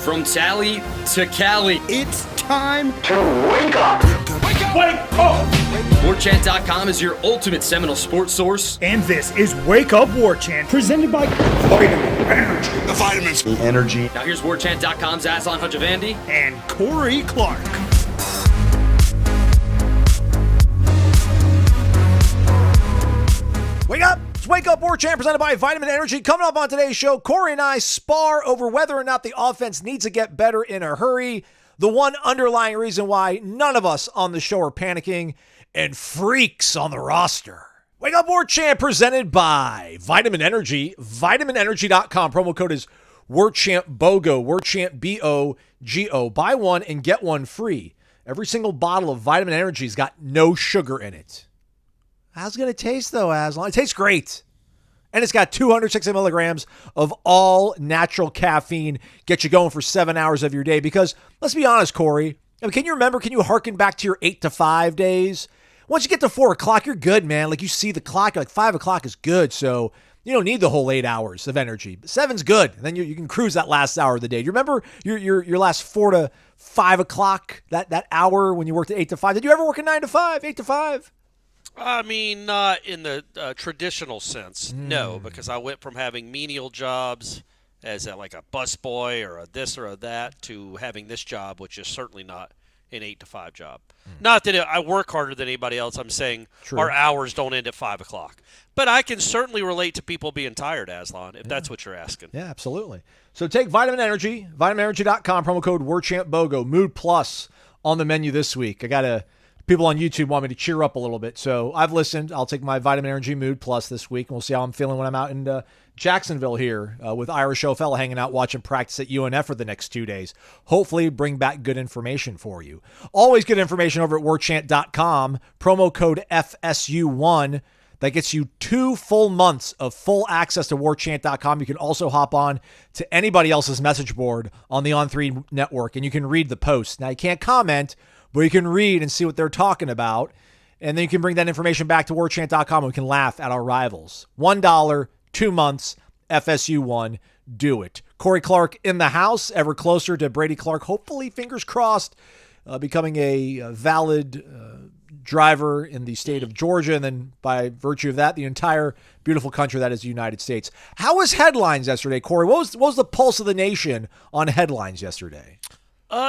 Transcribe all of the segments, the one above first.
From Tally to Cali. It's time to wake up. Wake up! Wake up! Warchant.com is your ultimate Seminole sports source. And this is Wake Up Warchant, presented by Vitamin Energy. The vitamins. The energy. Now here's Warchant.com's Aslan Hajavandi and Corey Clark. Wake up! It's Wake Up Warchant presented by Vitamin Energy. Coming up on today's show, Corey and I spar over whether or not the offense needs to get better in a hurry, the one underlying reason why none of us on the show are panicking, and freaks on the roster. Wake Up Warchant presented by Vitamin Energy. VitaminEnergy.com. Promo code is Warchant BOGO. Warchant B-O-G-O. Buy one and get one free. Every single bottle of Vitamin Energy's got no sugar in it. How's it going to taste, though, Aslan? It tastes great. And it's got 260 milligrams of all natural caffeine. Get you going for 7 hours of your day. Because, let's be honest, Corey, I mean, can you harken back to your 8 to 5 days? Once you get to 4 o'clock, you're good, man. Like, you see the clock, like 5 o'clock is good. So, you don't need the whole 8 hours of energy. But 7's good. And then you can cruise that last hour of the day. Do you remember your last 4 to 5 o'clock, that hour when you worked at 8 to 5? Did you ever work at 9 to 5, 8 to 5? I mean, not in the traditional sense, no, because I went from having menial jobs as like a busboy or a this or a that to having this job, which is certainly not an 8 to 5 job. Not that I work harder than anybody else. I'm saying True. Our hours don't end at 5 o'clock. But I can certainly relate to people being tired, Aslan, if that's what you're asking. Yeah, absolutely. So take Vitamin Energy, VitaminEnergy.com, promo code WarChampBOGO, Mood Plus on the menu this week. People on YouTube want me to cheer up a little bit, so I've listened. I'll take my Vitamin Energy Mood Plus this week, and we'll see how I'm feeling when I'm out in Jacksonville here with Irish O'Fella hanging out watching practice at UNF for the next 2 days. Hopefully bring back good information for you. Always good information over at warchant.com. Promo code FSU1. That gets you 2 full months of full access to warchant.com. You can also hop on to anybody else's message board on the On3 network, and you can read the posts. Now, you can't comment, but you can read and see what they're talking about. And then you can bring that information back to warchant.com and we can laugh at our rivals. $1, 2 months, FSU1. Do it. Corey Clark in the house, ever closer to Brady Clark. Hopefully, fingers crossed, becoming a valid driver in the state of Georgia. And then by virtue of that, the entire beautiful country that is the United States. How was headlines yesterday, Corey? What was the pulse of the nation on headlines yesterday?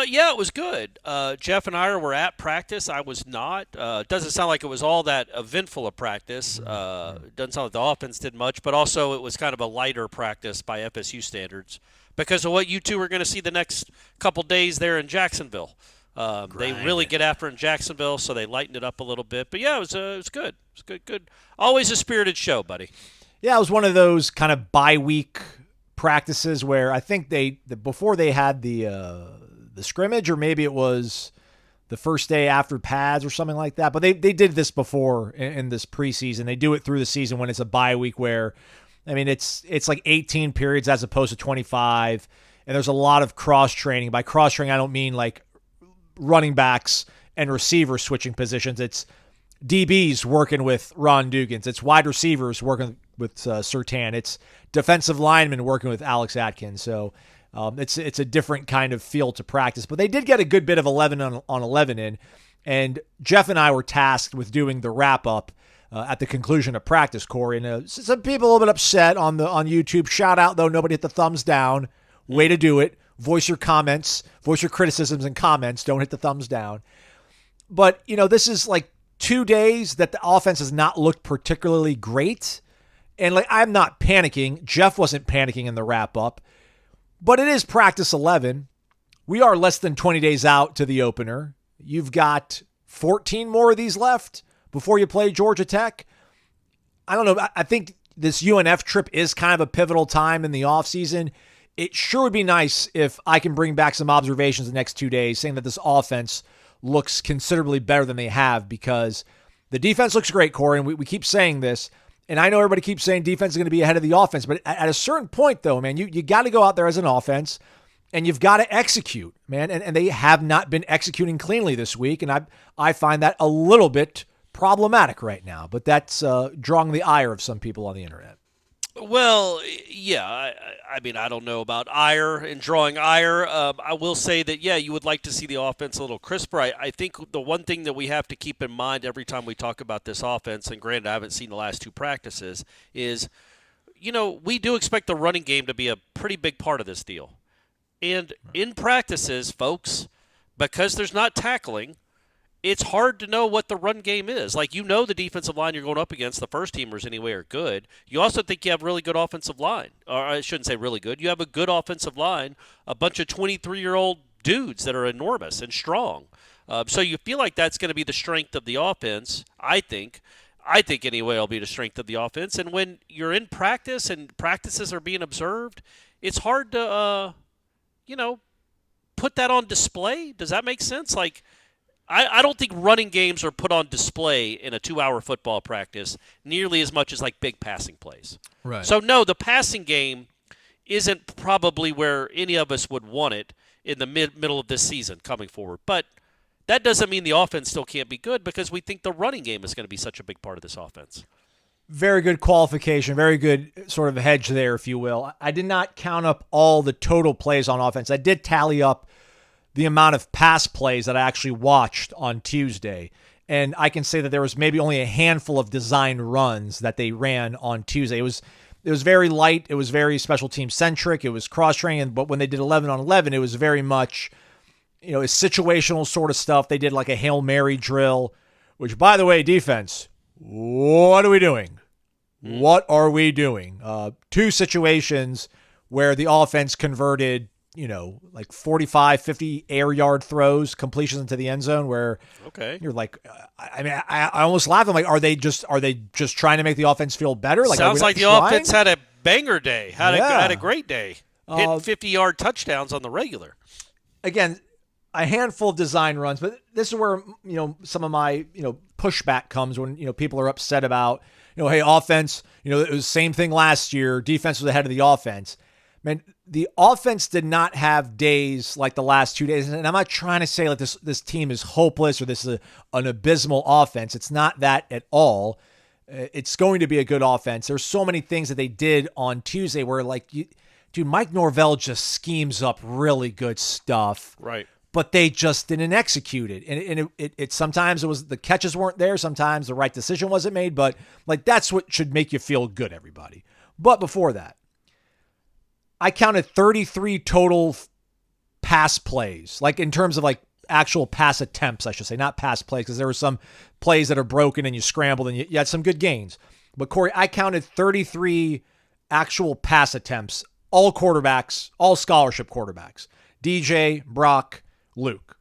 Yeah, it was good. Jeff and I were at practice. I was not. Doesn't sound like it was all that eventful a practice. Doesn't sound like the offense did much, but also it was kind of a lighter practice by FSU standards because of what you two are going to see the next couple days there in Jacksonville. They really get after in Jacksonville, so they lightened it up a little bit. But, yeah, it was good. It was good. Always a spirited show, buddy. Yeah, it was one of those kind of bye-week practices where I think before they had the scrimmage, or maybe it was the first day after pads or something like that. But they did this before in this preseason. They do it through the season when it's a bye week where, I mean, it's like 18 periods as opposed to 25. And there's a lot of cross-training. By cross-training, I don't mean like running backs and receivers switching positions. It's DBs working with Ron Dugans. It's wide receivers working with Surtain. It's defensive linemen working with Alex Atkins. So it's a different kind of feel to practice, but they did get a good bit of 11 on 11 in, and Jeff and I were tasked with doing the wrap up at the conclusion of practice, Corey. And some people a little bit upset on YouTube. Shout out though, nobody hit the thumbs down. Way to do it. Voice your comments, voice your criticisms and comments. Don't hit the thumbs down. But this is like 2 days that the offense has not looked particularly great, and like I'm not panicking. Jeff wasn't panicking in the wrap up. But it is practice 11. We are less than 20 days out to the opener. You've got 14 more of these left before you play Georgia Tech. I don't know. I think this UNF trip is kind of a pivotal time in the offseason. It sure would be nice if I can bring back some observations the next 2 days saying that this offense looks considerably better than they have, because the defense looks great, Corey, and we keep saying this. And I know everybody keeps saying defense is going to be ahead of the offense, but at a certain point, though, man, you got to go out there as an offense, and you've got to execute, man. And they have not been executing cleanly this week, and I find that a little bit problematic right now. But that's drawing the ire of some people on the internet. Well, yeah. I mean, I don't know about ire and drawing ire. I will say that, yeah, you would like to see the offense a little crisper. I think the one thing that we have to keep in mind every time we talk about this offense, and granted, I haven't seen the last two practices, is, we do expect the running game to be a pretty big part of this deal. And in practices, folks, because there's not tackling, it's hard to know what the run game is. Like, the defensive line you're going up against, the first teamers anyway, are good. You also think you have really good offensive line. Or I shouldn't say really good. You have a good offensive line, a bunch of 23-year-old dudes that are enormous and strong. So you feel like that's going to be the strength of the offense, I think. I think anyway it'll be the strength of the offense. And when you're in practice and practices are being observed, it's hard to, put that on display. Does that make sense? Like, I don't think running games are put on display in a 2-hour football practice nearly as much as like big passing plays. Right. So, no, the passing game isn't probably where any of us would want it in the middle of this season coming forward. But that doesn't mean the offense still can't be good, because we think the running game is going to be such a big part of this offense. Very good qualification, very good sort of hedge there, if you will. I did not count up all the total plays on offense. I did tally up the amount of pass plays that I actually watched on Tuesday. And I can say that there was maybe only a handful of design runs that they ran on Tuesday. It was very light. It was very special team centric. It was cross training. But when they did 11 on 11, it was very much, it's situational sort of stuff. They did like a Hail Mary drill, which, by the way, defense, what are we doing? What are we doing? Two situations where the offense converted, like 45, 50 air yard throws, completions into the end zone, where you're like, I almost laugh. I'm like, are they just trying to make the offense feel better? Like, sounds like the offense had a banger day, had a great day, hitting 50-yard touchdowns on the regular. Again, a handful of design runs, but this is where, some of my, pushback comes when, people are upset about, hey, offense, it was the same thing last year. Defense was ahead of the offense. Man, the offense did not have days like the last 2 days. And I'm not trying to say like this team is hopeless or this is an abysmal offense. It's not that at all. It's going to be a good offense. There's so many things that they did on Tuesday where, like, dude, Mike Norvell just schemes up really good stuff. Right. But they just didn't execute it. And it sometimes it was the catches weren't there. Sometimes the right decision wasn't made. But, like, that's what should make you feel good, everybody. But before that, I counted 33 total pass plays, like in terms of like actual pass attempts, I should say, not pass plays, because there were some plays that are broken and you scrambled and you had some good gains. But Corey, I counted 33 actual pass attempts, all quarterbacks, all scholarship quarterbacks, DJ, Brock, Luke.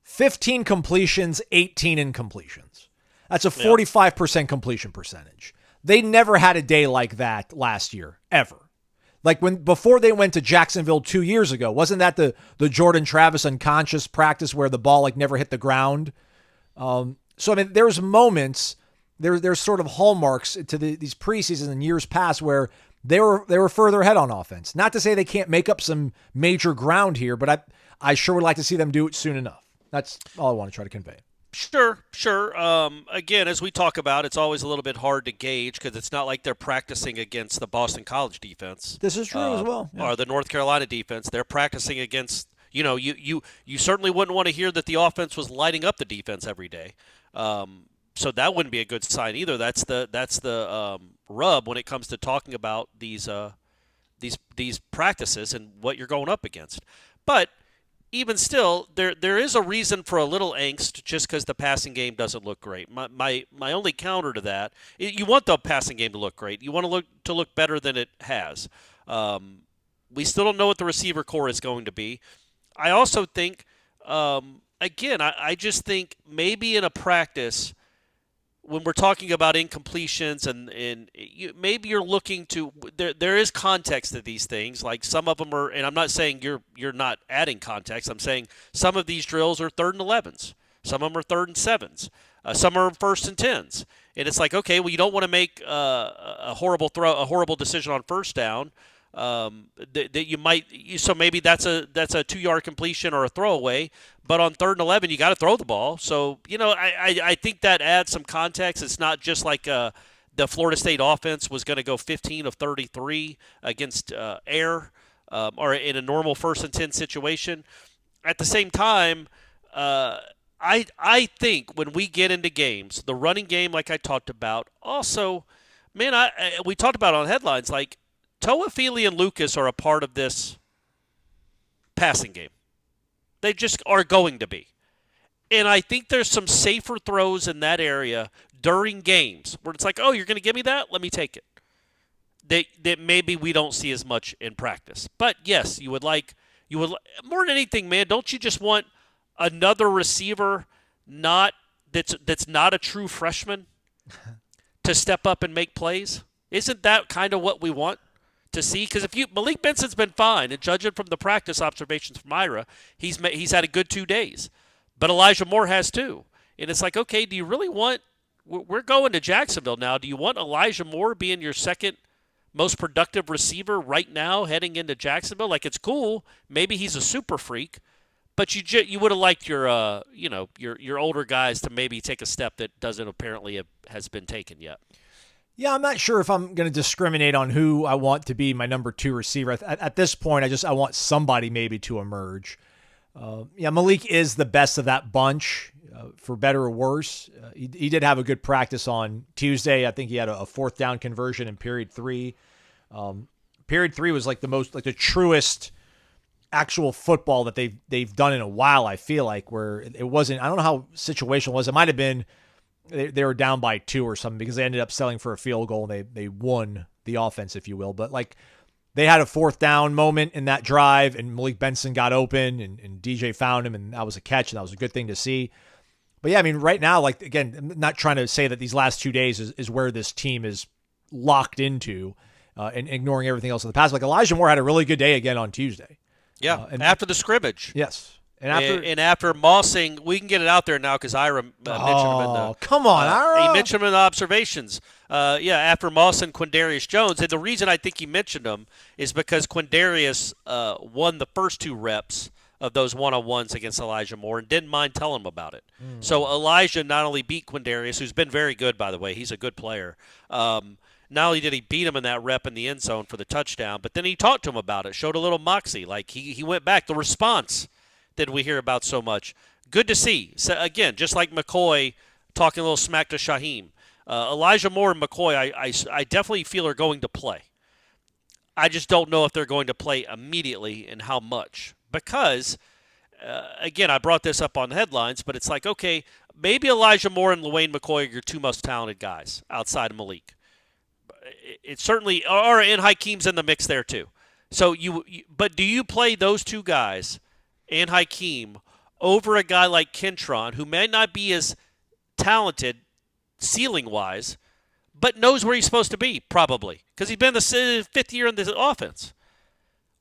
15 completions, 18 incompletions. That's a 45% completion percentage. They never had a day like that last year, ever. Like before they went to Jacksonville 2 years ago, wasn't that the Jordan Travis unconscious practice where the ball like never hit the ground? So I mean, there's moments, there's sort of hallmarks to these preseasons and years past where they were further ahead on offense. Not to say they can't make up some major ground here, but I sure would like to see them do it soon enough. That's all I want to try to convey. Sure. Again, as we talk about, it's always a little bit hard to gauge because it's not like they're practicing against the Boston College defense. This is true as well. Yeah. Or the North Carolina defense. They're practicing against, you certainly wouldn't want to hear that the offense was lighting up the defense every day. So that wouldn't be a good sign either. That's the rub when it comes to talking about these practices and what you're going up against. But even still, there is a reason for a little angst just because the passing game doesn't look great. My only counter to that, you want the passing game to look great. You want to look better than it has. We still don't know what the receiver core is going to be. I also think, again, I just think maybe in a practice, when we're talking about incompletions and maybe you're looking to there is context to these things. Like some of them are, and I'm not saying you're not adding context. I'm saying some of these drills are 3rd and 11s. Some of them are 3rd and 7s. Some are 1st and 10s. And it's like, okay, well, you don't want to make a horrible decision on first down. That you might, so maybe that's a 2-yard completion or a throwaway, but on 3rd and 11 you got to throw the ball. So I think that adds some context. It's not just like the Florida State offense was going to go 15 of 33 against air or in a normal 1st and 10 situation. At the same time, I think when we get into games, the running game, like I talked about, also, man, we talked about on headlines, like Toafili and Lucas are a part of this passing game. They just are going to be. And I think there's some safer throws in that area during games where it's like, oh, you're going to give me that? Let me take it. That maybe we don't see as much in practice. But, yes, you would more than anything, man, don't you just want another receiver that's not a true freshman to step up and make plays? Isn't that kind of what we want to see? Because Malik Benson's been fine, and judging from the practice observations from Ira, he's had a good 2 days. But Elijah Moore has too. And it's like, okay, do you really want – we're going to Jacksonville now. Do you want Elijah Moore being your second most productive receiver right now heading into Jacksonville? Like, it's cool. Maybe he's a super freak. But you would have liked your older guys to maybe take a step that doesn't apparently has been taken yet. Yeah, I'm not sure if I'm going to discriminate on who I want to be my number 2 receiver. At this point, I want somebody maybe to emerge. Malik is the best of that bunch, for better or worse. He did have a good practice on Tuesday. I think he had a 4th down conversion in period 3. Period 3 was like the truest actual football that they've done in a while. I feel like, where it wasn't. I don't know how situational it was. It might have been they were down by 2 or something because they ended up settling for a field goal and they won the offense, if you will. But like, they had a 4th down moment in that drive, and Malik Benson got open, and DJ found him, and that was a catch, and that was a good thing to see. But yeah, I mean, right now, like, again, I'm not trying to say that these last 2 days is where this team is locked into and ignoring everything else in the past. Like, Elijah Moore had a really good day again on Tuesday. Yeah, and after the scrimmage. Yes. And after Mossing, we can get it out there now because Ira mentioned him in the. Come on, Ira. He mentioned him in the observations. After Moss and Quindarius Jones. And the reason I think he mentioned him is because Quindarius won the first 2 reps of those one-on-ones against Elijah Moore and didn't mind telling him about it. So Elijah not only beat Quindarius, who's been very good, by the way. He's a good player. Not only did he beat him in that rep in the end zone for the touchdown, but then he talked to him about it, showed a little moxie. Like, he went back. The response that we hear about so much. Good to see. So again, just like McCoy talking a little smack to Shaheem. Elijah Moore and McCoy, I definitely feel are going to play. I just don't know if they're going to play immediately and how much. Because, again, I brought this up on the headlines, but it's like, okay, maybe Elijah Moore and LaWayne McCoy are your 2 most talented guys outside of Malik. It's certainly, and Hakeem's in the mix there too. So but do you play those 2 guys and Hakeem over a guy like Kentron, who may not be as talented ceiling-wise, but knows where he's supposed to be, probably, because he's been the 5th year in the offense?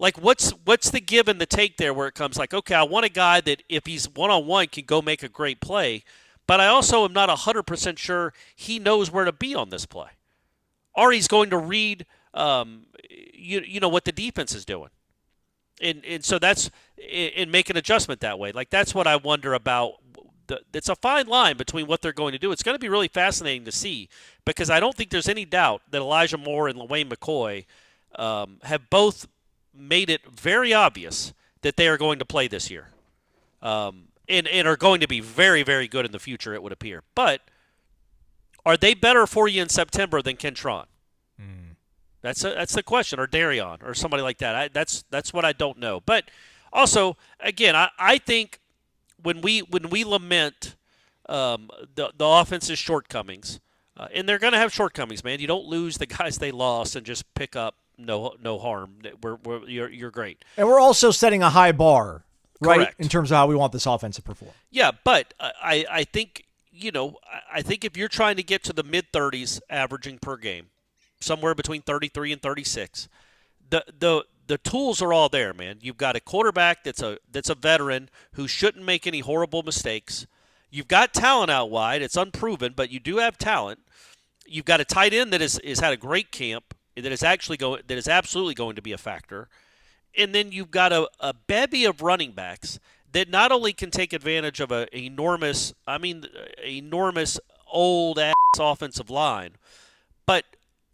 Like, what's the give and the take there where it comes like, okay, I want a guy that if he's one-on-one can go make a great play, but I also am not 100% sure he knows where to be on this play. Or he's going to read, what the defense is doing. And so that's and make an adjustment that way. Like, that's what I wonder about. It's a fine line between what they're going to do. It's going to be really fascinating to see because I don't think there's any doubt that Elijah Moore and LaWayne McCoy have both made it very obvious that they are going to play this year and are going to be very, very good in the future, it would appear. But are they better for you in September than Kentron? That's the question, or Darion, or somebody like that. That's what I don't know. But also, again, I think when we lament the offense's shortcomings, and they're going to have shortcomings, man. You don't lose the guys they lost and just pick up no harm. You're great. And we're also setting a high bar, right, Correct. in terms of how we want this offense to perform. Yeah, but I think I think if you're trying to get to the mid-30s averaging per game, somewhere between 33 and 36. The tools are all there, man. You've got a quarterback that's a veteran who shouldn't make any horrible mistakes. You've got talent out wide. It's unproven, but you do have talent. You've got a tight end that has had a great camp that is absolutely going to be a factor. And then you've got a bevy of running backs that not only can take advantage of an enormous old ass offensive line, but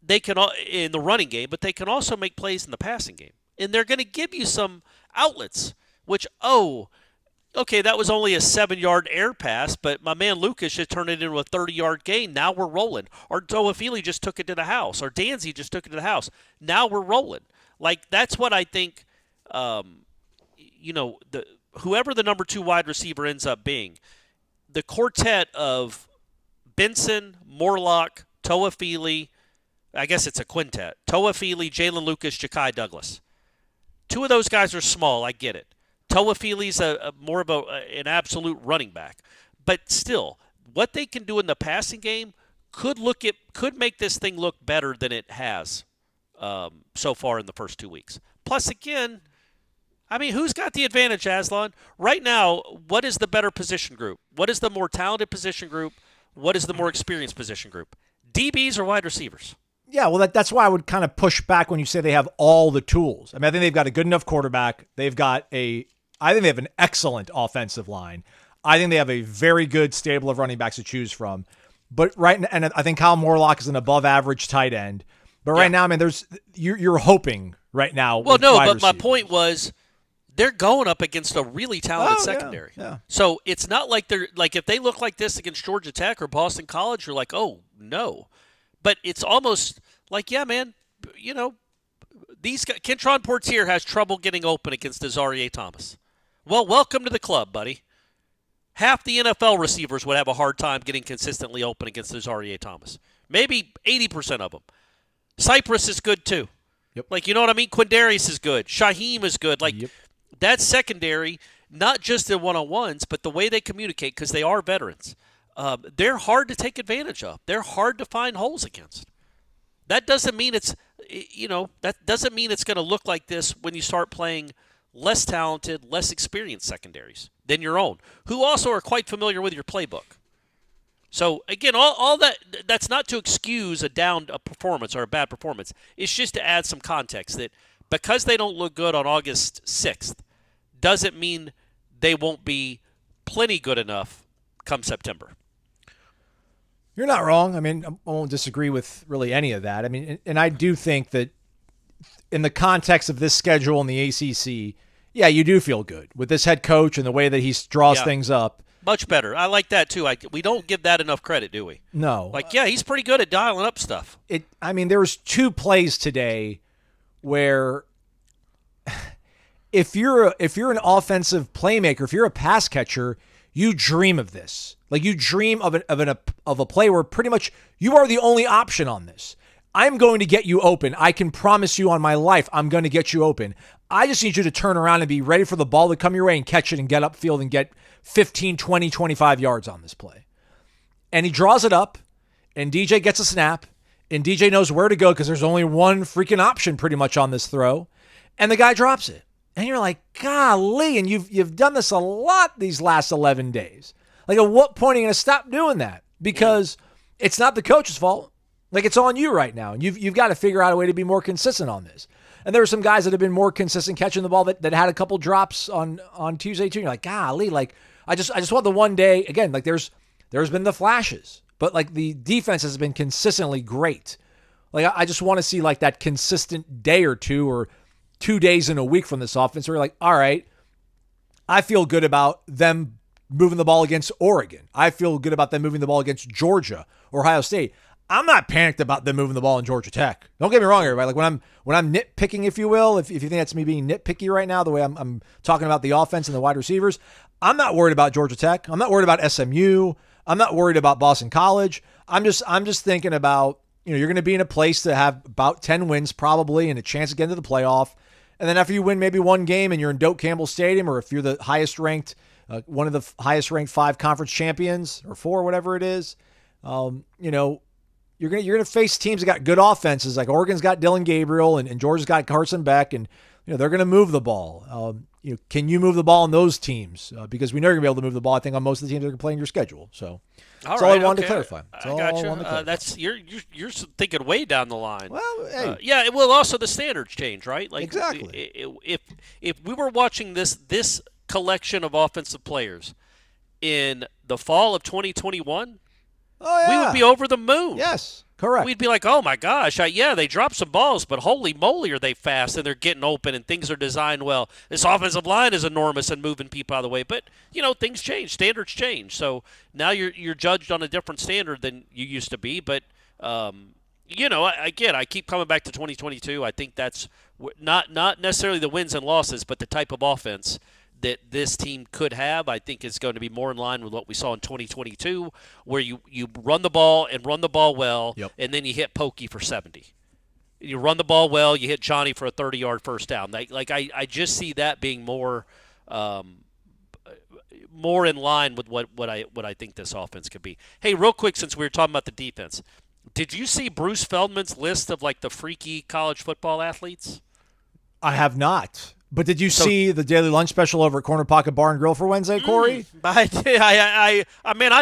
they can in the running game, but they can also make plays in the passing game. And they're going to give you some outlets, which, okay, that was only a 7-yard air pass, but my man Lucas just turned it into a 30-yard gain. Now we're rolling. Or Toafili just took it to the house. Or Danzy just took it to the house. Now we're rolling. Like, that's what I think, whoever the number 2 wide receiver ends up being, the quartet of Benson, Morlock, Toafili, I guess it's a quintet, Toafili, Jalen Lucas, Ja'Kai Douglas. 2 of those guys are small, I get it. Toafili's more of an absolute running back. But still, what they can do in the passing game could make this thing look better than it has so far in the first 2 weeks. Plus, again, I mean, who's got the advantage, Aslan? Right now, what is the better position group? What is the more talented position group? What is the more experienced position group? DBs or wide receivers? Yeah, well, that's why I would kind of push back when you say they have all the tools. I mean, I think they've got a good enough quarterback. I think they have an excellent offensive line. I think they have a very good stable of running backs to choose from. But and I think Kyle Morlock is an above-average tight end. But right now, I mean, you're hoping right now. Well, no, but receivers. My point was they're going up against a really talented secondary. Yeah. So it's not like they're like if they look like this against Georgia Tech or Boston College, you're like, oh no. But it's almost like, yeah, man, these guys, Kentron Portier has trouble getting open against Azarie Thomas. Well, welcome to the club, buddy. Half the NFL receivers would have a hard time getting consistently open against Azarie Thomas. Maybe 80% of them. Cypress is good too. Yep. Like, you know what I mean? Quindarius is good. Shaheem is good. Like, that secondary, not just in one-on-ones, but the way they communicate, because they are veterans. They're hard to take advantage of. They're hard to find holes against. That doesn't mean it's going to look like this when you start playing less talented, less experienced secondaries than your own, who also are quite familiar with your playbook. So, again, all that's not to excuse a performance or a bad performance. It's just to add some context that because they don't look good on August 6th doesn't mean they won't be plenty good enough come September. You're not wrong. I mean, I won't disagree with really any of that. I mean, and I do think that in the context of this schedule in the ACC, yeah, you do feel good with this head coach and the way that he draws things up. Much better. I like that too. We don't give that enough credit, do we? No. Like, yeah, he's pretty good at dialing up stuff. There was 2 plays today where if you're an offensive playmaker, if you're a pass catcher, you dream of this. Like, you dream of a play where pretty much you are the only option on this. I'm going to get you open. I can promise you on my life I'm going to get you open. I just need you to turn around and be ready for the ball to come your way and catch it and get upfield and get 15, 20, 25 yards on this play. And he draws it up, and DJ gets a snap, and DJ knows where to go because there's only one freaking option pretty much on this throw, and the guy drops it. And you're like, golly, and you've done this a lot these last 11 days. Like, at what point are you going to stop doing that? Because it's not the coach's fault. Like, it's on you right now, and you've got to figure out a way to be more consistent on this. And there are some guys that have been more consistent catching the ball that had a couple drops on Tuesday too. And you're like, golly, like I just want the one day again. Like there's been the flashes, but like the defense has been consistently great. Like I just want to see like that consistent day or two or 2 days in a week from this offense where you're like, all right, I feel good about them moving the ball against Oregon. I feel good about them moving the ball against Georgia or Ohio State. I'm not panicked about them moving the ball in Georgia Tech. Don't get me wrong, everybody. Like when I'm nitpicking, if you will, if you think that's me being nitpicky right now, the way I'm talking about the offense and the wide receivers, I'm not worried about Georgia Tech. I'm not worried about SMU. I'm not worried about Boston College. I'm just thinking about, you're going to be in a place to have about 10 wins probably and a chance to get into the playoff. And then after you win maybe one game and you're in Doak Campbell Stadium, or if you're the highest ranked, one of the highest ranked 5 conference champions or 4, whatever it is, you're gonna face teams that got good offenses. Like Oregon's got Dylan Gabriel and Georgia's got Carson Beck, and they're gonna move the ball. Can you move the ball on those teams? Because we know you're gonna be able to move the ball. I think on most of the teams that are playing your schedule. So that's all I wanted to clarify. I got you. That's you're thinking way down the line. Well, hey. Yeah. Well, also the standards change, right? Like exactly. If we were watching this collection of offensive players in the fall of 2021. Oh, yeah. We would be over the moon. Yes. Correct. We'd be like, oh, my gosh, yeah, they dropped some balls, but holy moly are they fast, and they're getting open, and things are designed well. This offensive line is enormous and moving people out of the way. But, things change. Standards change. So now you're judged on a different standard than you used to be. But, again, I keep coming back to 2022. I think that's not necessarily the wins and losses, but the type of offense that this team could have, I think is going to be more in line with what we saw in 2022, where you run the ball and run the ball well, and then you hit Pokey for 70. You run the ball well, you hit Johnny for a 30-yard first down. I just see that being more in line with what I think this offense could be. Hey, real quick, since we were talking about the defense, did you see Bruce Feldman's list of the freaky college football athletes? I have not. But did you see the daily lunch special over at Corner Pocket Bar and Grill for Wednesday, Corey? I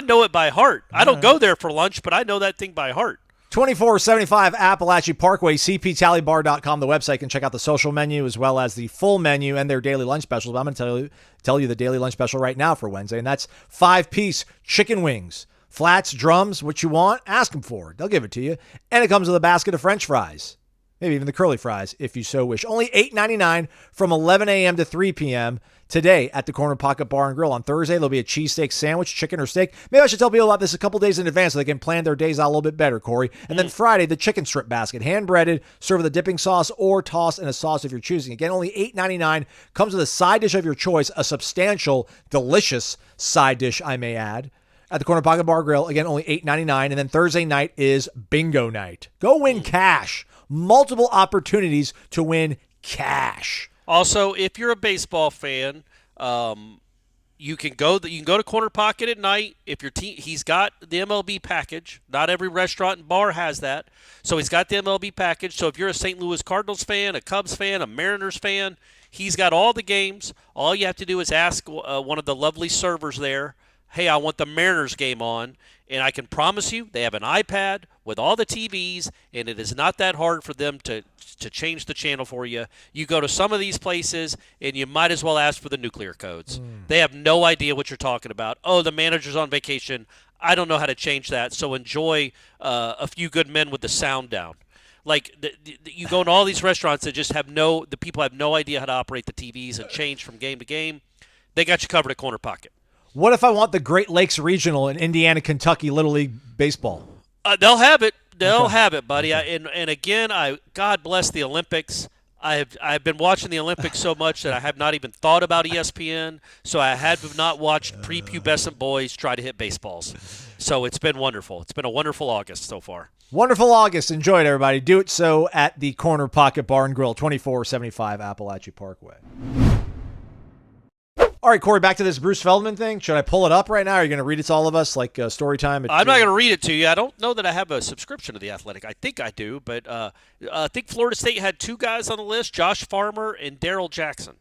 know it by heart. I don't go there for lunch, but I know that thing by heart. 2475 Appalachia Parkway, cptallybar.com, the website. Can check out the social menu as well as the full menu and their daily lunch specials. But I'm going to tell you the daily lunch special right now for Wednesday, and that's 5-piece chicken wings. Flats, drums, what you want, ask them for it. They'll give it to you. And it comes with a basket of French fries. Maybe even the curly fries, if you so wish. Only $8.99 from 11 a.m. to 3 p.m. today at the Corner Pocket Bar and Grill. On Thursday, there'll be a cheesesteak sandwich, chicken or steak. Maybe I should tell people about this a couple days in advance so they can plan their days out a little bit better, Corey. And then Friday, the chicken strip basket, hand-breaded, served with a dipping sauce or tossed in a sauce if you're choosing. Again, only $8.99. Comes with a side dish of your choice, a substantial, delicious side dish, I may add. At the Corner Pocket Bar Grill, again, only $8.99. And then Thursday night is bingo night. Go win cash. Multiple opportunities to win cash. Also, if you're a baseball fan, you can go to Corner Pocket at night. If your team, he's got the MLB package. Not every restaurant and bar has that, so he's got the MLB package. So if you're a St. Louis Cardinals fan, a Cubs fan, a Mariners fan, he's got all the games. All you have to do is ask one of the lovely servers there, hey, I want the Mariners game on, and I can promise you they have an iPad with all the TVs, and it is not that hard for them to change the channel for you. You go to some of these places, and you might as well ask for the nuclear codes. They have no idea what you're talking about. Oh, the manager's on vacation. I don't know how to change that, so enjoy a few good men with the sound down. You go in all these restaurants that just the people have no idea how to operate the TVs and change from game to game. They got you covered at Corner Pocket. What if I want the Great Lakes Regional in Indiana, Kentucky Little League Baseball? They'll have it. They'll have it, buddy. And again, God bless the Olympics. I've been watching the Olympics so much that I have not even thought about ESPN, so I have not watched prepubescent boys try to hit baseballs. So it's been wonderful. It's been a wonderful August so far. Wonderful August. Enjoy it, everybody. Do it so at the Corner Pocket Bar and Grill, 2475 Appalachia Parkway. All right, Corey, back to this Bruce Feldman thing. Should I pull it up right now? Or are you going to read it to all of us like story time? I'm not going to read it to you. I don't know that I have a subscription to The Athletic. I think I do, but I think Florida State had two guys on the list, Josh Farmer and Darrell Jackson.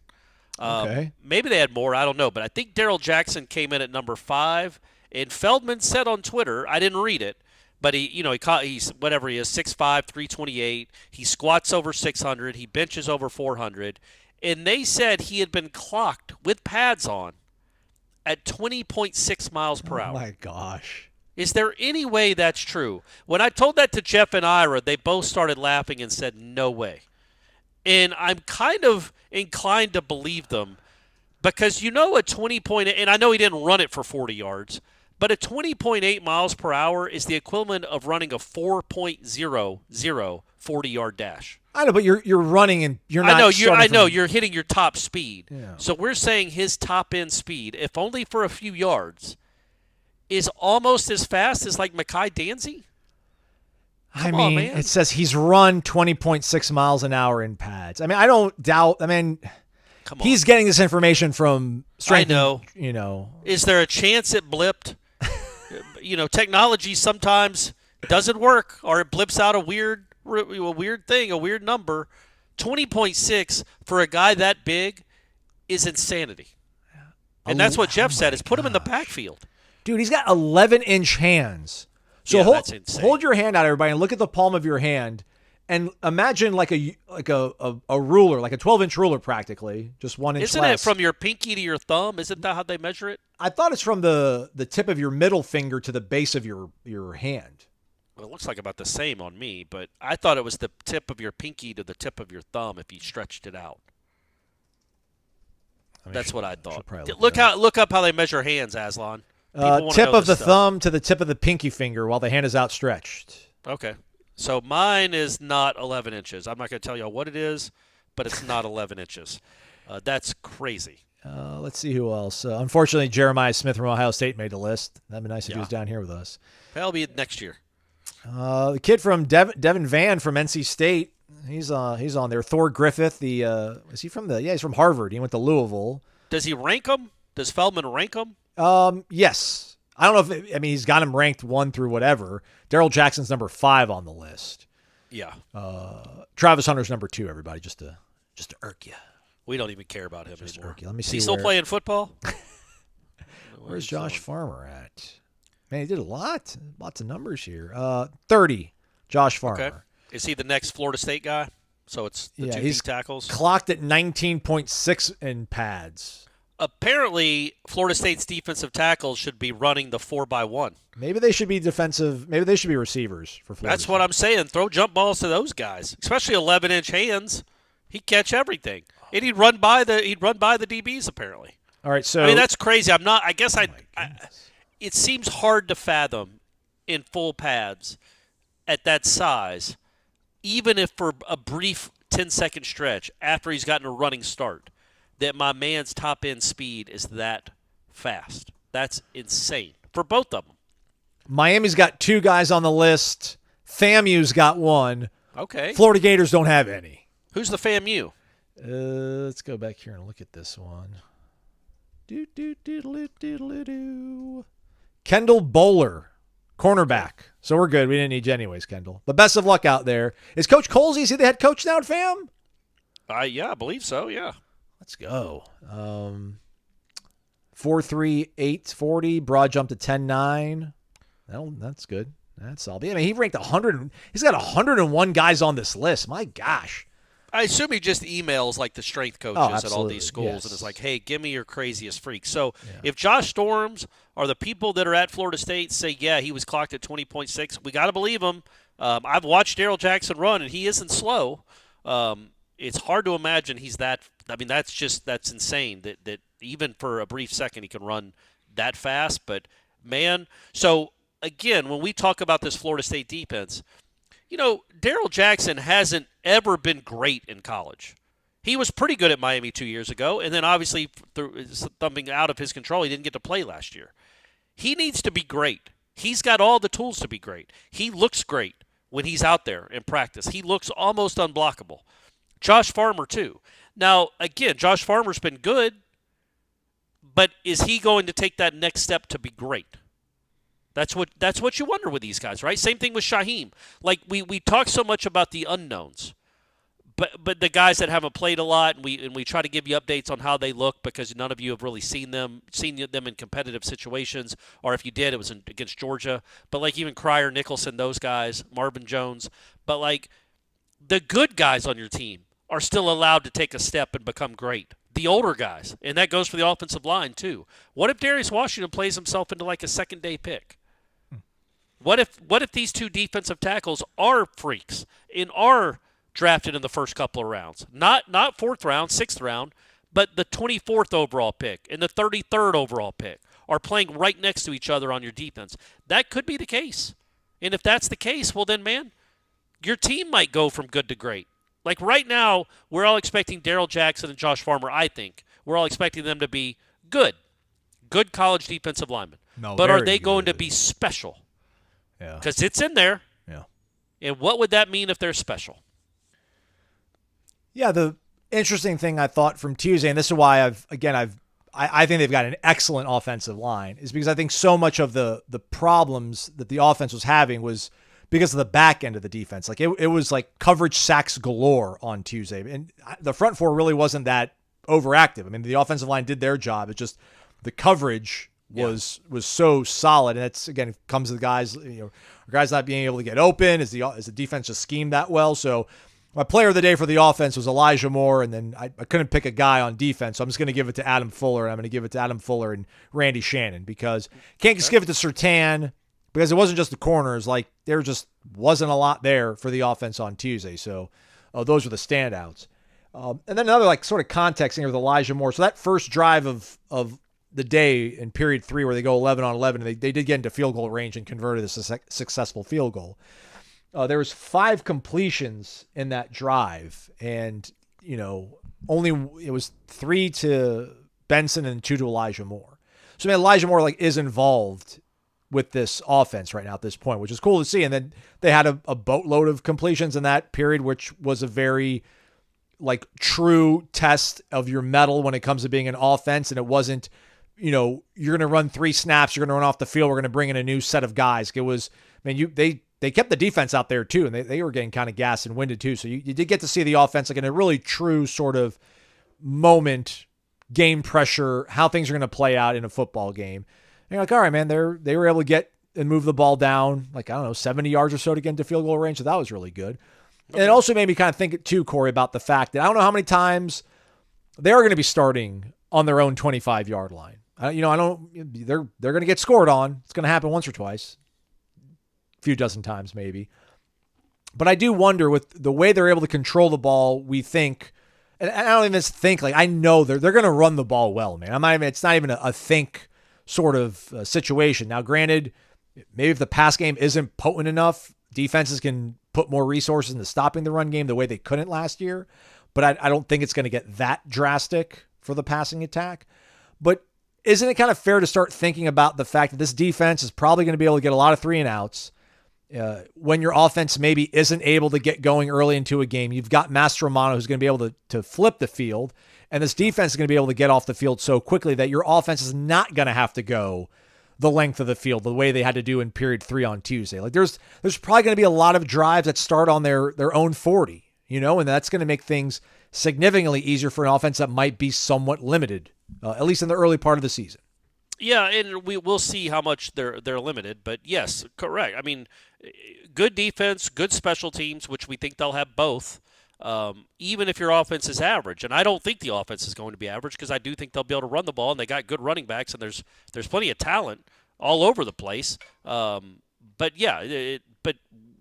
Okay. Maybe they had more. I don't know, but I think Darrell Jackson came in at number 5. And Feldman said on Twitter, I didn't read it, but he's whatever he is, 6'5", 328. He squats over 600. He benches over 400. And they said he had been clocked with pads on at 20.6 miles per hour. Oh, my gosh. Is there any way that's true? When I told that to Jeff and Ira, they both started laughing and said, no way. And I'm kind of inclined to believe them because a 20.8, and I know he didn't run it for 40 yards, but a 20.8 miles per hour is the equivalent of running a 4.00 40-yard dash. I know, but you're running and you're not. I know you're hitting your top speed. Yeah. So we're saying his top end speed, if only for a few yards, is almost as fast as like Mekhi Danzy. Come on, man. It says he's run 20.6 miles an hour in pads. I mean, I don't doubt. I mean, come on. He's getting this information from strength. I know. Is there a chance it blipped? Technology sometimes doesn't work, or it blips out a weird thing, a weird number. 20.6 for a guy that big is insanity. And that's what Jeff said, is put him in the backfield. Dude, he's got 11-inch hands. So that's insane. Hold your hand out, everybody, and look at the palm of your hand. And imagine like a ruler, like a 12-inch ruler practically, just 1 inch Isn't less. it from your pinky to your thumb? Isn't that how they measure it? I thought it's from the tip of your middle finger to the base of your hand. Well, it looks like about the same on me, but I thought it was the tip of your pinky to the tip of your thumb if you stretched it out. That's what I thought. Look up how they measure hands, Aslan. Tip of the thumb to the tip of the pinky finger while the hand is outstretched. Okay. So mine is not 11 inches. I'm not going to tell you what it is, but it's not 11 inches. That's crazy. Let's see who else. Unfortunately, Jeremiah Smith from Ohio State made the list. That'd be nice if he was down here with us. That'll be next year. The kid from Devin Van from NC State, he's on there. Thor Griffith, is he from he's from Harvard. He went to Louisville. Does he rank them? Does Feldman rank them? Yes. I don't know if he's got him ranked 1 through whatever. Daryl Jackson's number 5 on the list. Yeah. Travis Hunter's number 2. Everybody, just to irk you. We don't even care about him anymore. Let me see. Is he still playing football? Where's Josh Farmer at? Man, he did lots of numbers here. 30, Josh Farmer. Okay. Is he the next Florida State guy? So it's the two deep tackles? Clocked at 19.6 in pads. Apparently, Florida State's defensive tackles should be running the 4x1. Maybe they should be defensive. Maybe they should be receivers for Florida. That's what I'm saying. Throw jump balls to those guys, especially 11-inch hands. He'd catch everything, and he'd run by the DBs apparently. All right, so I mean that's crazy. It seems hard to fathom in full pads at that size, even if for a brief 10-second stretch after he's gotten a running start, that my man's top end speed is that fast. That's insane for both of them. Miami's got 2 guys on the list. FAMU's got 1. Okay. Florida Gators don't have any. Who's the FAMU? Let's go back here and look at this one. Kendall Bowler, cornerback. So we're good. We didn't need you anyways, Kendall. But best of luck out there. Is Coach Colsey, is he the head coach now at FAM? Yeah, I believe so, yeah. Let's go. 4.3, 840, broad jump to 10.9. That's good. That's all. I mean, he ranked 100. He's got 101 guys on this list. My gosh. I assume he just emails like the strength coaches at all these schools, yes. And it's like, hey, give me your craziest freak. So if Josh Storms or the people that are at Florida State say, yeah, he was clocked at 20.6, we got to believe him. I've watched Daryl Jackson run, and he isn't slow. It's hard to imagine he's that. I mean, that's insane that even for a brief second he can run that fast. But, man, so, again, when we talk about this Florida State defense, Daryl Jackson hasn't ever been great in college. He was pretty good at Miami 2 years ago, and then obviously through something out of his control, he didn't get to play last year. He needs to be great. He's got all the tools to be great. He looks great when he's out there in practice. He looks almost unblockable. Josh Farmer, too. Now, again, Josh Farmer's been good, but is he going to take that next step to be great? That's what you wonder with these guys, right? Same thing with Shaheem. Like we talk so much about the unknowns, but the guys that haven't played a lot, and we try to give you updates on how they look because none of you have really seen them in competitive situations, or if you did, it was against Georgia. But like even Cryer, Nicholson, those guys, Marvin Jones, but like the good guys on your team are still allowed to take a step and become great. The older guys, and that goes for the offensive line too. What if Darius Washington plays himself into like a second-day pick? What if these 2 defensive tackles are freaks and are drafted in the first couple of rounds? Not 4th round, 6th round, but the 24th overall pick and the 33rd overall pick are playing right next to each other on your defense. That could be the case. And if that's the case, well then, man, your team might go from good to great. Like right now, we're all expecting Daryl Jackson and Josh Farmer, I think. We're all expecting them to be good college defensive linemen. No, but are they going to be special? Yeah. Because it's in there. Yeah. And what would that mean if they're special? Yeah, the interesting ththing I thought from Tuesday, and this is why I think they've got an excellent offensive line, is because I think so much of the problems that the offense was having was because of the back end of the defense. Like it was like coverage sacks galore on Tuesday. And the front four really wasn't that overactive. I mean, the offensive line did their job. It's just the coverage was so solid. And that's, again, comes to the guys, guys not being able to get open. Is the defense just schemed that well? So my player of the day for the offense was Elijah Moore, and then I couldn't pick a guy on defense, so I'm just going to give it to Adam Fuller, and I'm going to give it to Adam Fuller and Randy Shannon because can't just give it to Surtain, because it wasn't just the corners. Like, there just wasn't a lot there for the offense on Tuesday. So those were the standouts. And then another like sort of context here with Elijah Moore. So that first drive of the day in period 3 where they go 11 on 11, and they did get into field goal range and converted a successful field goal. There was 5 completions in that drive, and only it was 3 to Benson and 2 to Elijah Moore. So Elijah Moore like is involved with this offense right now at this point, which is cool to see. And then they had a boatload of completions in that period, which was a very like true test of your mettle when it comes to being an offense. And it wasn't, you're going to run 3 snaps, you're going to run off the field, we're going to bring in a new set of guys. It was, they kept the defense out there too, and they were getting kind of gassed and winded too. So you did get to see the offense like in a really true sort of moment, game pressure, how things are going to play out in a football game. And you're like, all right, man, they were able to get and move the ball down, like, 70 yards or so to get into field goal range. So that was really good. Okay. And it also made me kind of think too, Corey, about the fact that I don't know how many times they're going to be starting on their own 25-yard line. They're going to get scored on. It's going to happen once or twice, a few dozen times maybe. But I do wonder with the way they're able to control the ball, we think, and I don't even think, like, I know they're going to run the ball well, man. It's not even a think sort of situation. Now, granted, maybe if the pass game isn't potent enough, defenses can put more resources into stopping the run game the way they couldn't last year. But I don't think it's going to get that drastic for the passing attack. But isn't it kind of fair to start thinking about the fact that this defense is probably going to be able to get a lot of 3 and outs when your offense maybe isn't able to get going early into a game? You've got Mastromano who's going to be able to flip the field, and this defense is going to be able to get off the field so quickly that your offense is not going to have to go the length of the field the way they had to do in period 3 on Tuesday. Like there's probably going to be a lot of drives that start on their own 40, and that's going to make things significantly easier for an offense that might be somewhat limited, at least in the early part of the season. Yeah, and we'll see how much they're limited, but yes, correct. I mean, good defense, good special teams, which we think they'll have both, even if your offense is average. And I don't think the offense is going to be average because I do think they'll be able to run the ball, and they got good running backs, and there's plenty of talent all over the place. But yeah, but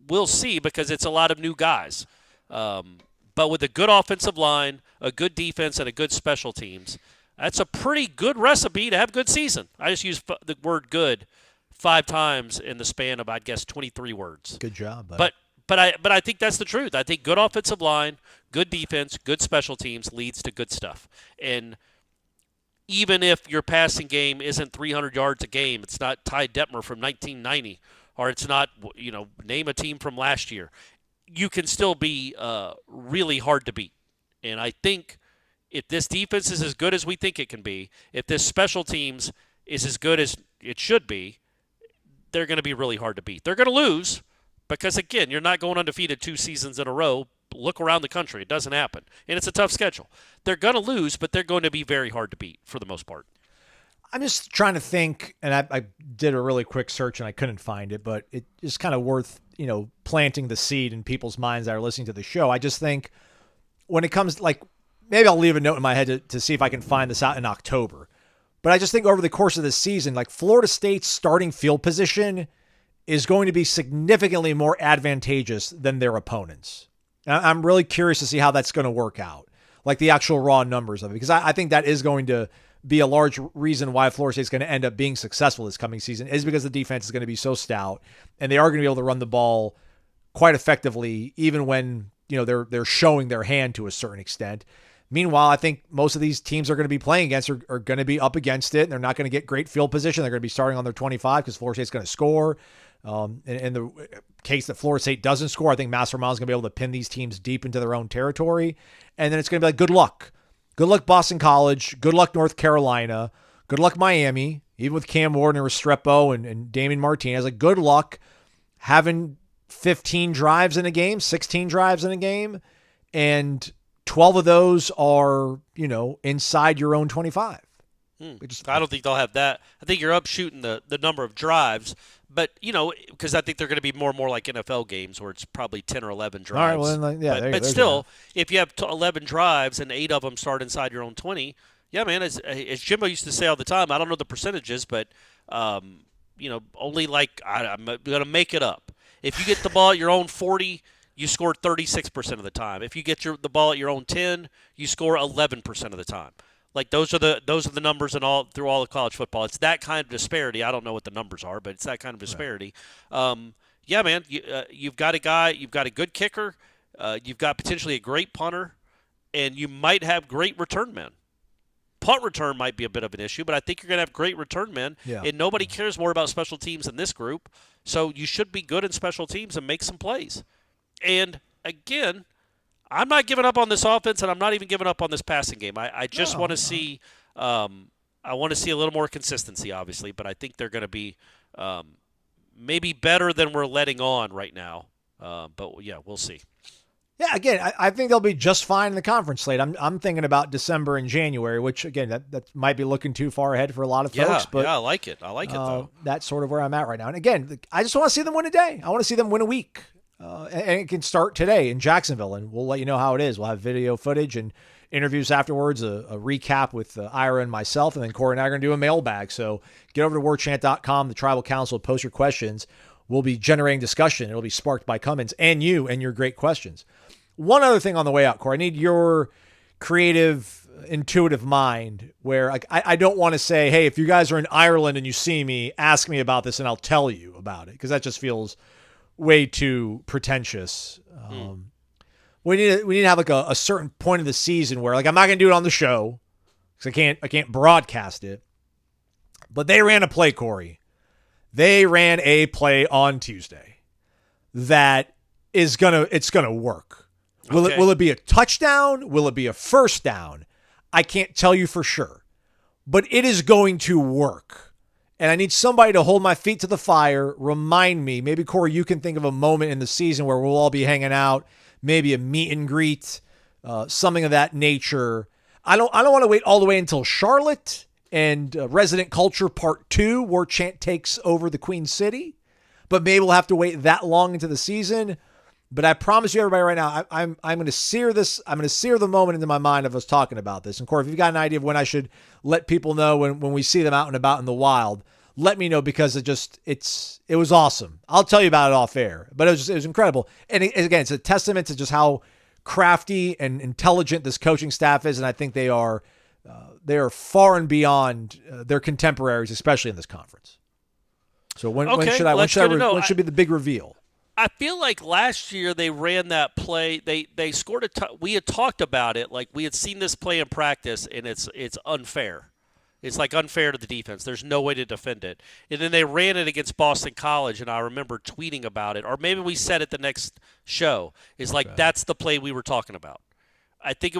we'll see because it's a lot of new guys. But with a good offensive line, a good defense, and a good special teams, that's a pretty good recipe to have a good season. I just used the word good 5 times in the span of, I'd guess, 23 words. Good job, buddy. But I think that's the truth. I think good offensive line, good defense, good special teams leads to good stuff. And even if your passing game isn't 300 yards a game, it's not Ty Detmer from 1990, or it's not, name a team from last year, you can still be really hard to beat. And I think if this defense is as good as we think it can be, if this special teams is as good as it should be, they're going to be really hard to beat. They're going to lose because, again, you're not going undefeated 2 seasons in a row. Look around the country. It doesn't happen. And it's a tough schedule. They're going to lose, but they're going to be very hard to beat for the most part. I'm just trying to think, and I did a really quick search and I couldn't find it, but it is kind of worth, planting the seed in people's minds that are listening to the show. I just think when it comes, like, maybe I'll leave a note in my head to see if I can find this out in October. But I just think over the course of this season, like, Florida State's starting field position is going to be significantly more advantageous than their opponents. I'm really curious to see how that's going to work out, like the actual raw numbers of it, because I think that is going to be a large reason why Florida State is going to end up being successful this coming season, is because the defense is going to be so stout and they are going to be able to run the ball quite effectively, even when, they're showing their hand to a certain extent. Meanwhile, I think most of these teams are going to be playing against are going to be up against it, and they're not going to get great field position. They're going to be starting on their 25 because Florida State's going to score. In the case that Florida State doesn't score, I think Mastromano is going to be able to pin these teams deep into their own territory. And then it's going to be like, good luck. Good luck, Boston College. Good luck, North Carolina. Good luck, Miami. Even with Cam Ward and Restrepo and Damien Martinez. Like, good luck having 15 drives in a game, 16 drives in a game, and 12 of those are, inside your own 25. I don't think they'll have that. I think you're up shooting the number of drives, but, because I think they're going to be more and more like NFL games where it's probably 10 or 11 drives. All right, well, yeah, but still, if you have 11 drives and 8 of them start inside your own 20, yeah, man, as Jimbo used to say all the time, I don't know the percentages, but only I'm going to make it up. If you get the ball at your own 40, you score 36% of the time. If you get the ball at your own 10, you score 11% of the time. Like those are the numbers through all of college football. It's that kind of disparity. I don't know what the numbers are, but it's that kind of disparity. Right. Yeah, man, you've got a good kicker, you've got potentially a great punter, and you might have great return men. Punt return might be a bit of an issue, but I think you're going to have great return men, and nobody cares more about special teams in this group. So you should be good in special teams and make some plays. And again, I'm not giving up on this offense, and I'm not even giving up on this passing game. I just want to see I want to see a little more consistency, obviously, but I think they're going to be maybe better than we're letting on right now. But, yeah, we'll see. Yeah, again, I think they'll be just fine in the conference slate. I'm thinking about December and January, which, again, that might be looking too far ahead for a lot of folks. But I like it. I like it, though. That's sort of where I'm at right now. And, again, I just want to see them win a day. I want to see them win a week. And it can start today in Jacksonville, and we'll let you know how it is. We'll have video footage and interviews afterwards, a recap with Ira and myself, and then Corey and I are going to do a mailbag. So get over to warchant.com, the Tribal Council, post your questions. We'll be generating discussion. It'll be sparked by Cummins and you and your great questions. One other thing on the way out, Corey, I need your creative, intuitive mind where I don't want to say, hey, if you guys are in Ireland and you see me, ask me about this and I'll tell you about it, because that just feels way too pretentious. We need to have like a certain point of the season where, like, I'm not going to do it on the show because I can't broadcast it. But they ran a play, Corey. They ran a play on Tuesday that it's gonna work. Will it be a touchdown? Will it be a first down? I can't tell you for sure, but it is going to work. And I need somebody to hold my feet to the fire, remind me. Maybe, Corey, you can think of a moment in the season where we'll all be hanging out, maybe a meet and greet, something of that nature. I don't want to wait all the way until Charlotte and Resident Culture Part 2, Warchant takes over the Queen City. But maybe we'll have to wait that long into the season. But I promise you, everybody, right now, I'm going to sear this. I'm going to sear the moment into my mind of us talking about this. And Corey, if you've got an idea of when I should let people know when we see them out and about in the wild, let me know, because it was awesome. I'll tell you about it off air, but it was incredible. And again, it's a testament to just how crafty and intelligent this coaching staff is, and I think they are far and beyond their contemporaries, especially in this conference. So when should be the big reveal? I feel like last year they ran that play. They scored we had talked about it, like we had seen this play in practice, and it's unfair. It's like unfair to the defense. There's no way to defend it. And then they ran it against Boston College, and I remember tweeting about it, or maybe we said it the next show. It's like that's the play we were talking about. I think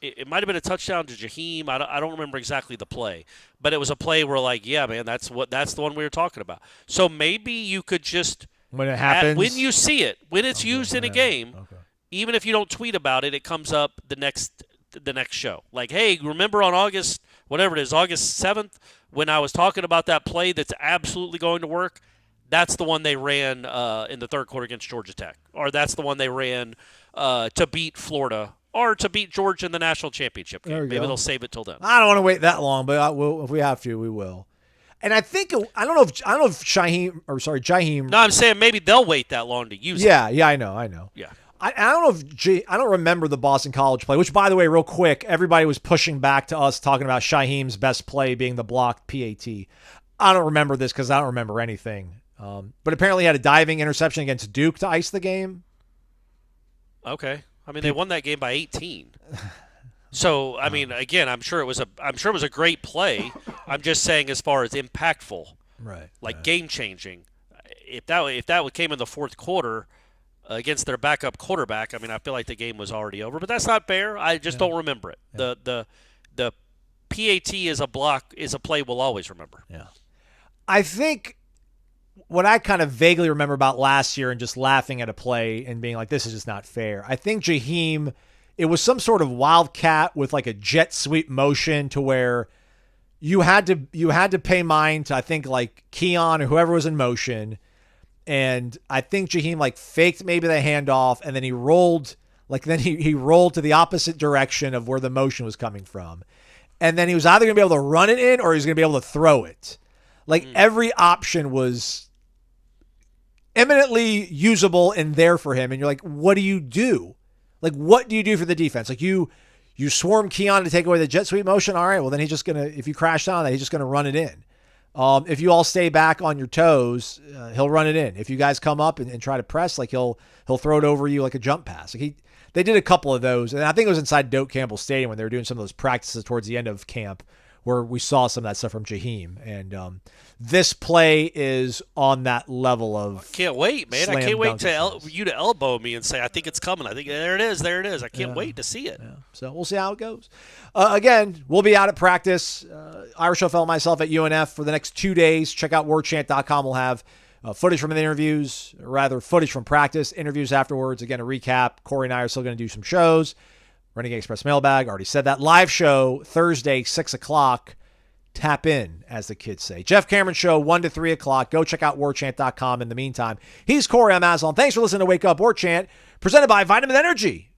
it might have been a touchdown to Jaheim. I don't remember exactly the play, but it was a play where, like, yeah, man, that's the one we were talking about. So maybe you could just, when it happens, when you see it, when it's used in a game, even if you don't tweet about it, it comes up the next show. Like, hey, remember on August 7th, when I was talking about that play that's absolutely going to work? That's the one they ran in the third quarter against Georgia Tech, or that's the one they ran to beat Florida, or to beat Georgia in the national championship game. Maybe they'll save it till then. I don't want to wait that long, but if we have to, we will. And I think I don't know if Jaheim. No, I'm saying maybe they'll wait that long to use it. Yeah, I know. Yeah. I don't know I don't remember the Boston College play, which, by the way, real quick, everybody was pushing back to us talking about Shaheem's best play being the blocked PAT. I don't remember this because I don't remember anything. But apparently he had a diving interception against Duke to ice the game. Okay. I mean, they won that game by 18. So, I mean, again, I'm sure it was a great play. I'm just saying, as far as impactful, game-changing, if that came in the fourth quarter against their backup quarterback, I mean, I feel like the game was already over. But that's not fair. I just don't remember it. Yeah. The PAT is a play we'll always remember. Yeah. I think what I kind of vaguely remember about last year and just laughing at a play and being like, this is just not fair. I think Jaheim, it was some sort of wildcat with like a jet sweep motion to where you had to pay mind to, I think, like Keon or whoever was in motion. And I think Jaheim like faked maybe the handoff, and then he rolled he rolled to the opposite direction of where the motion was coming from. And then he was either going to be able to run it in or he was going to be able to throw it. Like every option was eminently usable and there for him. And you're like, what do you do? Like, what do you do for the defense? Like you swarm Keon to take away the jet sweep motion. All right, well then he's just gonna, if you crash down that, he's just gonna run it in. If you all stay back on your toes, he'll run it in. If you guys come up and try to press, like he'll throw it over you like a jump pass. Like they did a couple of those, and I think it was inside Doak Campbell Stadium when they were doing some of those practices towards the end of camp, where we saw some of that stuff from Jaheim. And this play is on that level of. Can't wait, man! I can't wait to you to elbow me and say, "I think it's coming." I think there it is. There it is. I can't wait to see it. Yeah. So we'll see how it goes. Again, we'll be out at practice. Irish O'Fell and myself at UNF for the next 2 days. Check out warchant.com. We'll have footage from the interviews, or rather footage from practice, interviews afterwards. Again, a recap. Corey and I are still going to do some shows. Renegade Express mailbag, already said that. Live show Thursday, 6 o'clock. Tap in, as the kids say. Jeff Cameron Show, 1 to 3 o'clock. Go check out warchant.com in the meantime. He's Corey, I'm Aslan. Thanks for listening to Wake Up Warchant, presented by Vitamin Energy.